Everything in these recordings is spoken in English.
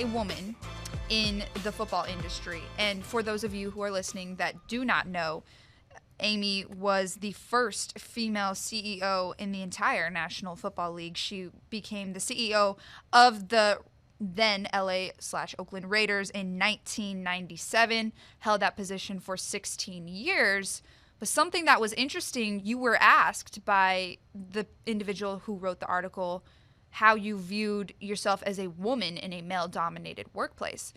a woman in the football industry. And for those of you who are listening that do not know, Amy was the first female CEO in the entire National Football League. She became the CEO of the then LA/Oakland Raiders in 1997, held that position for 16 years. But something that was interesting, you were asked by the individual who wrote the article how you viewed yourself as a woman in a male-dominated workplace.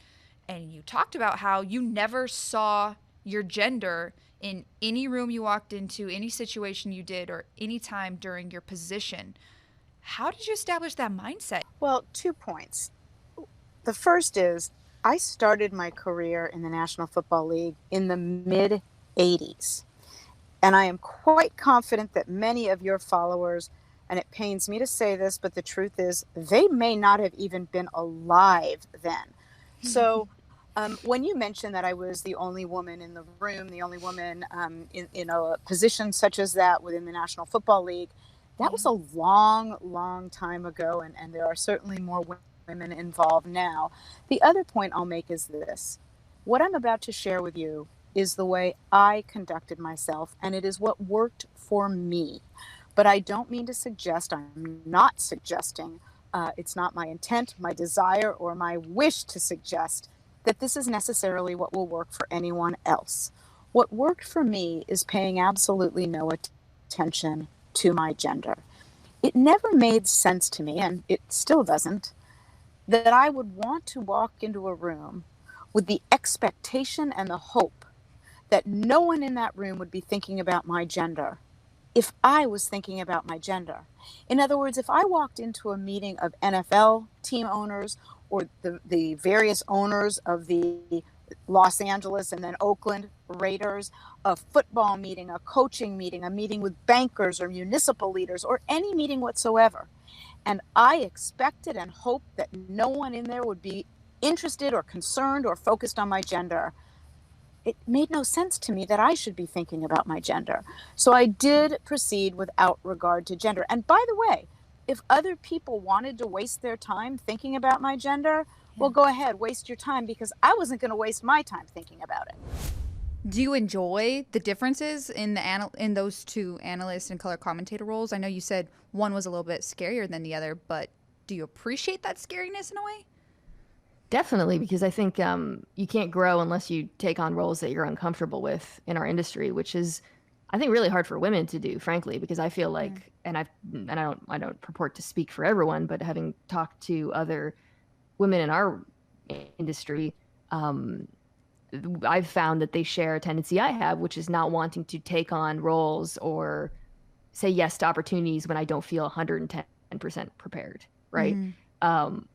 And you talked about how you never saw your gender in any room you walked into, any situation you did, or any time during your position. How did you establish that mindset? Well, 2 points. The first is I started my career in the National Football League in the mid-'80s. And I am quite confident that many of your followers, and it pains me to say this, but the truth is they may not have even been alive then. So when you mentioned that I was the only woman in the room, the only woman in a position such as that within the National Football League, that was a long, long time ago, and there are certainly more women involved now. The other point I'll make is this. What I'm about to share with you is the way I conducted myself, and it is what worked for me. But I don't mean to suggest, I'm not suggesting, it's not my intent, my desire, or my wish to suggest that this is necessarily what will work for anyone else. What worked for me is paying absolutely no attention to my gender. It never made sense to me, and it still doesn't, that I would want to walk into a room with the expectation and the hope that no one in that room would be thinking about my gender if I was thinking about my gender. In other words, if I walked into a meeting of NFL team owners or the various owners of the Los Angeles and then Oakland Raiders, a football meeting, a coaching meeting, a meeting with bankers or municipal leaders, or any meeting whatsoever, and I expected and hoped that no one in there would be interested or concerned or focused on my gender, it made no sense to me that I should be thinking about my gender. So I did proceed without regard to gender. And by the way, if other people wanted to waste their time thinking about my gender, well, go ahead, waste your time, because I wasn't going to waste my time thinking about it. Do you enjoy the differences in in those two analyst and color commentator roles? I know you said one was a little bit scarier than the other, but do you appreciate that scariness in a way? Definitely, because I think you can't grow unless you take on roles that you're uncomfortable with in our industry, which is, I think, really hard for women to do, frankly, because I feel like, and I don't purport to speak for everyone, but having talked to other women in our industry, I've found that they share a tendency I have, which is not wanting to take on roles or say yes to opportunities when I don't feel 110% prepared, right? Mm-hmm.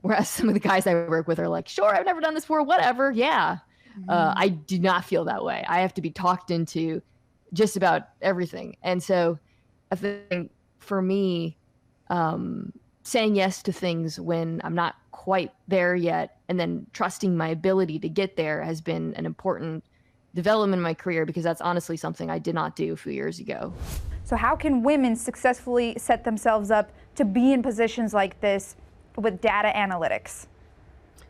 Whereas some of the guys I work with are like, sure, I've never done this before, whatever. Yeah. I do not feel that way. I have to be talked into just about everything. And so I think for me, saying yes to things when I'm not quite there yet, and then trusting my ability to get there has been an important development in my career, because that's honestly something I did not do a few years ago. So how can women successfully set themselves up to be in positions like this with data analytics?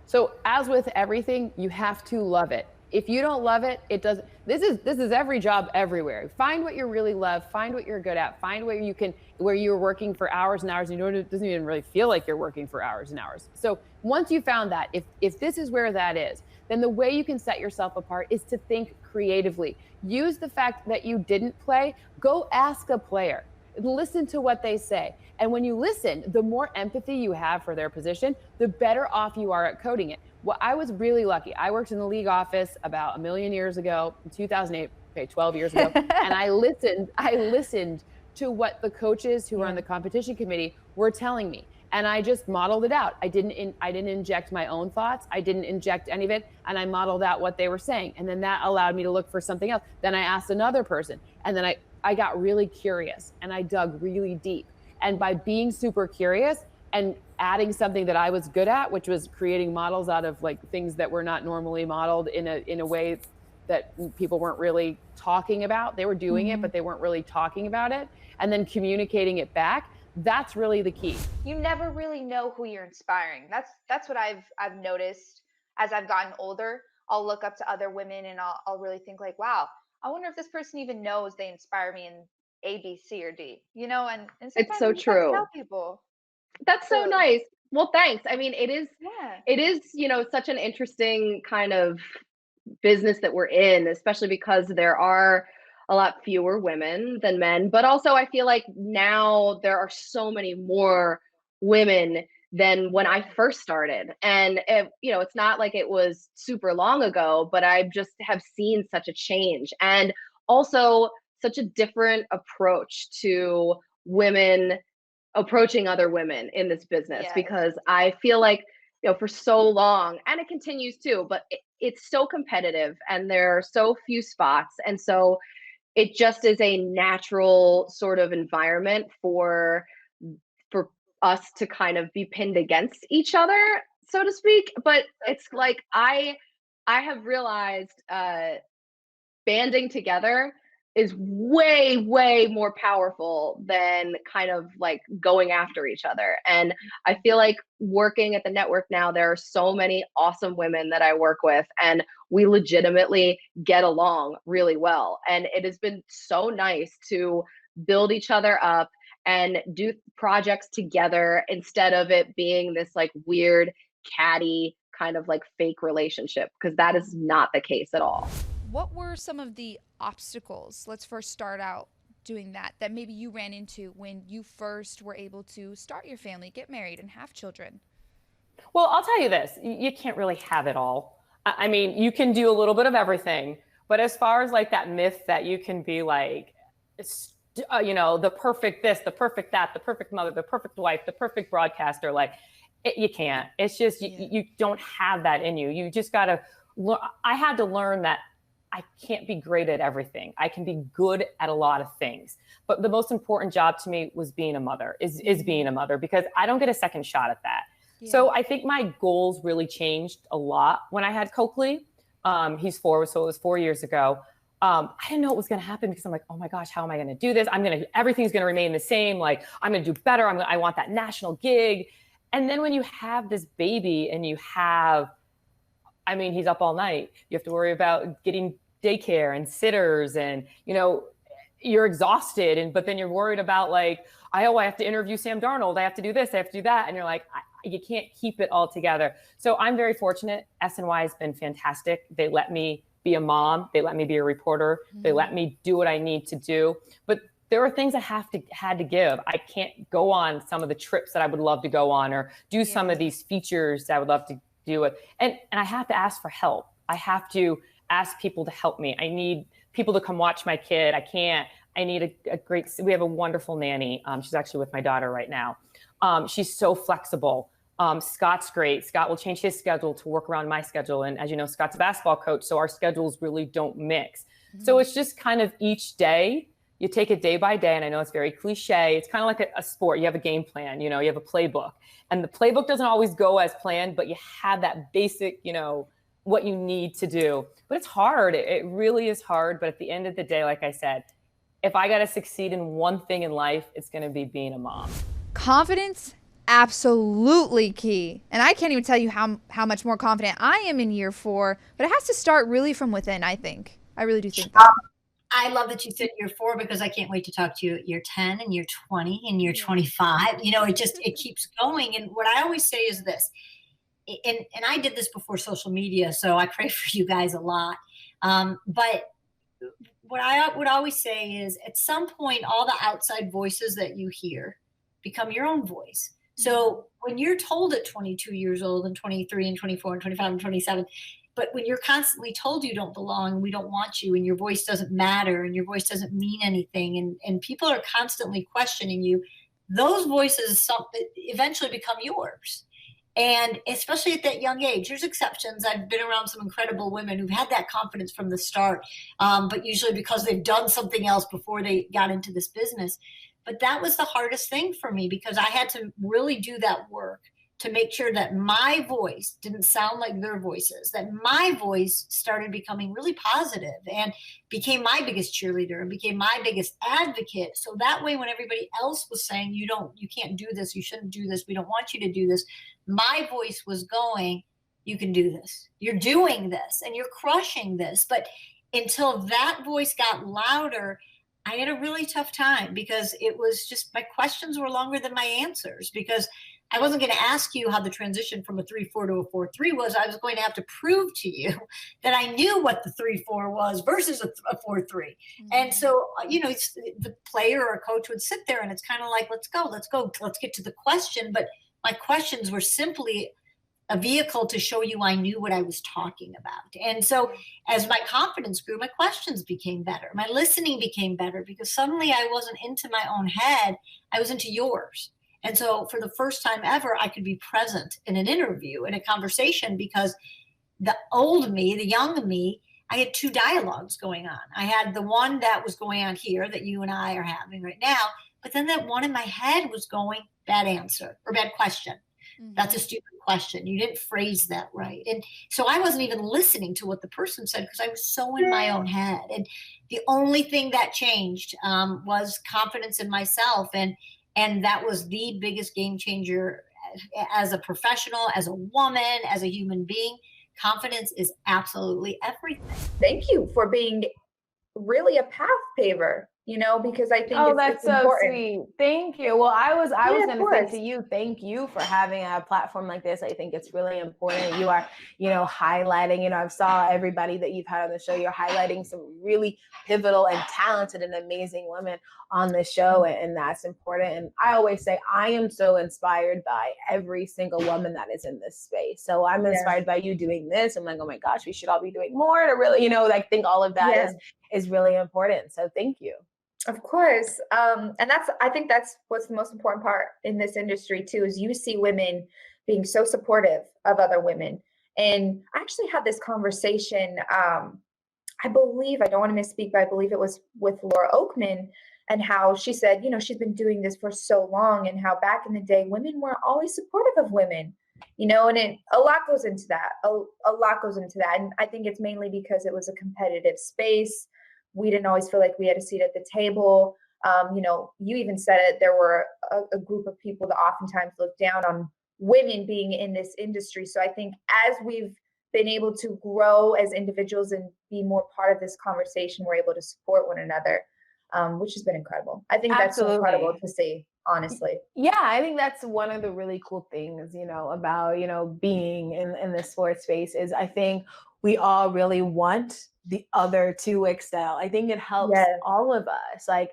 So as with everything, you have to love it. If you don't love it, it doesn't. This is every job everywhere. Find what you really love. Find what you're good at. Find where you're working for hours and hours, and it doesn't even really feel like you're working for hours and hours. So once you found that, if this is where that is, then the way you can set yourself apart is to think creatively. Use the fact that you didn't play. Go ask a player. Listen to what they say. And when you listen, the more empathy you have for their position, the better off you are at coding it. Well, I was really lucky. I worked in the league office about 1 million years ago, in 2008, okay, 12 years ago. And I listened to what the coaches who were on the competition committee were telling me. And I just modeled it out. I didn't inject my own thoughts. I didn't inject any of it. And I modeled out what they were saying. And then that allowed me to look for something else. Then I asked another person. And then I got really curious, and I dug really deep. And by being super curious and adding something that I was good at, which was creating models out of like things that were not normally modeled in a way that people weren't really talking about. They were doing it, but they weren't really talking about it. And then communicating it back. That's really the key. You never really know who you're inspiring. That's what I've noticed as I've gotten older. I'll look up to other women and I'll really think like, wow, I wonder if this person even knows they inspire me in A, B, C, or D. And It's sometimes so you just have to true. tell people. That's so Truly. nice. Well, thanks. I mean, Yeah. it is, such an interesting kind of business that we're in, especially because there are a lot fewer women than men. But also, I feel like now there are so many more women than when I first started. And, it's not like it was super long ago, but I just have seen such a change. And also, such a different approach to women approaching other women in this business, Yes. because I feel like, for so long, and it continues too, but it's so competitive and there are so few spots. And so it just is a natural sort of environment for us to kind of be pinned against each other, so to speak. But it's like I have realized banding together is way, way more powerful than kind of like going after each other. And I feel like working at the network now, there are so many awesome women that I work with, and we legitimately get along really well. And it has been so nice to build each other up and do projects together instead of it being this like weird, catty kind of like fake relationship, because that is not the case at all. What were some of the obstacles? Let's first start out doing that maybe you ran into when you first were able to start your family, get married, and have children. Well, I'll tell you this, you can't really have it all. I mean, you can do a little bit of everything, but as far as like that myth that you can be like, the perfect this, the perfect that, the perfect mother, the perfect wife, the perfect broadcaster, like you can't. It's just, you don't have that in you. You just got to, I had to learn that I can't be great at everything. I can be good at a lot of things. But the most important job to me was being a mother, is being a mother, because I don't get a second shot at that. Yeah. So I think my goals really changed a lot when I had Coakley. He's 4, so it was 4 years ago. I didn't know what was going to happen, because I'm like, oh my gosh, how am I going to do this? Everything's going to remain the same. Like, I'm going to do better. I want that national gig. And then when you have this baby and he's up all night. You have to worry about getting daycare and sitters, and, you're exhausted. But then you're worried about like, I have to interview Sam Darnold. I have to do this. I have to do that. And you're like, you can't keep it all together. So I'm very fortunate. SNY has been fantastic. They let me be a mom. They let me be a reporter. Mm-hmm. They let me do what I need to do. But there are things I had to give. I can't go on some of the trips that I would love to go on, or do some of these features that I would love to do it. And I have to ask for help. I have to ask people to help me. I need people to come watch my kid. I need we have a wonderful nanny. She's actually with my daughter right now. She's so flexible. Scott's great. Scott will change his schedule to work around my schedule. And as you know, Scott's a basketball coach, so our schedules really don't mix. Mm-hmm. So it's just kind of each day, you take it day by day. And I know it's very cliche. It's kind of like a sport. You have a game plan, you have a playbook. And the playbook doesn't always go as planned, but you have that basic, what you need to do. But it's hard. It really is hard. But at the end of the day, like I said, if I got to succeed in one thing in life, it's going to be being a mom. Confidence, absolutely key. And I can't even tell you how much more confident I am in year 4, but it has to start really from within, I think. I really do think that. I love that you said year 4, because I can't wait to talk to you at year 10 and year 20 and year 25. It keeps going. And what I always say is this, and I did this before social media, so I pray for you guys a lot. But what I would always say is, at some point, all the outside voices that you hear become your own voice. So when you're told at 22 years old and 23 and 24 and 25 and 27, but when you're constantly told you don't belong, we don't want you, and your voice doesn't matter, and your voice doesn't mean anything, and people are constantly questioning you, those voices eventually become yours. And especially at that young age, there's exceptions. I've been around some incredible women who've had that confidence from the start, but usually because they've done something else before they got into this business. But that was the hardest thing for me, because I had to really do that work to make sure that my voice didn't sound like their voices, that my voice started becoming really positive and became my biggest cheerleader and became my biggest advocate. So that way, when everybody else was saying, you can't do this, you shouldn't do this, we don't want you to do this, my voice was going, you can do this, you're doing this, and you're crushing this. But until that voice got louder, I had a really tough time, because it was just, my questions were longer than my answers, because I wasn't going to ask you how the transition from a 3-4 to a 4-3 was. I was going to have to prove to you that I knew what the 3-4 was versus a 4-3. Mm-hmm. And so, the player or coach would sit there and it's kind of like, let's go, let's get to the question. But my questions were simply a vehicle to show you I knew what I was talking about. And so as my confidence grew, my questions became better. My listening became better, because suddenly I wasn't into my own head. I was into yours. And so for the first time ever, I could be present in an interview, in a conversation, because the old me, the young me, I had two dialogues going on. I had the one that was going on here that you and I are having right now, but then that one in my head was going, bad answer or bad question. Mm-hmm. That's a stupid question. You didn't phrase that right. And so I wasn't even listening to what the person said, because I was so in my own head. And the only thing that changed was confidence in myself. And that was the biggest game changer as a professional, as a woman, as a human being. Confidence is absolutely everything. Thank you for being really a path paver, because I think that's so important. Sweet. Thank you. Well, I was going to say to you, thank you for having a platform like this. I think it's really important. You are, highlighting, I saw everybody that you've had on the show. You're highlighting some really pivotal and talented and amazing women on the show. And that's important. And I always say, I am so inspired by every single woman that is in this space. So I'm inspired by you doing this. I'm like, oh my gosh, we should all be doing more to really, I think all of that is really important. So thank you. Of course. And I think that's what's the most important part in this industry too, is you see women being so supportive of other women. And I actually had this conversation, I believe, I don't want to misspeak, but I believe it was with Laura Oakman, and how she said, she's been doing this for so long, and how back in the day, women weren't always supportive of women, and a lot goes into that. A lot goes into that. And I think it's mainly because it was a competitive space. We didn't always feel like we had a seat at the table. You even said it, there were a group of people that oftentimes look down on women being in this industry. So I think as we've been able to grow as individuals and be more part of this conversation, we're able to support one another, which has been incredible. I think that's so incredible to see, honestly. Yeah, I think that's one of the really cool things, about, being in the sports space, is I think we all really want the other to excel. I think it helps all of us. Like,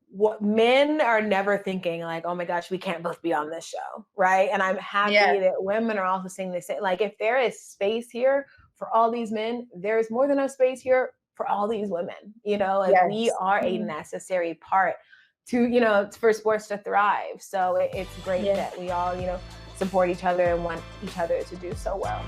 what men are never thinking like, oh my gosh, we can't both be on this show, right? And I'm happy that women are also saying the same. Like, if there is space here for all these men, there's more than enough space here for all these women. We are a necessary part to, for sports to thrive. So it's great that we all, support each other and want each other to do so well.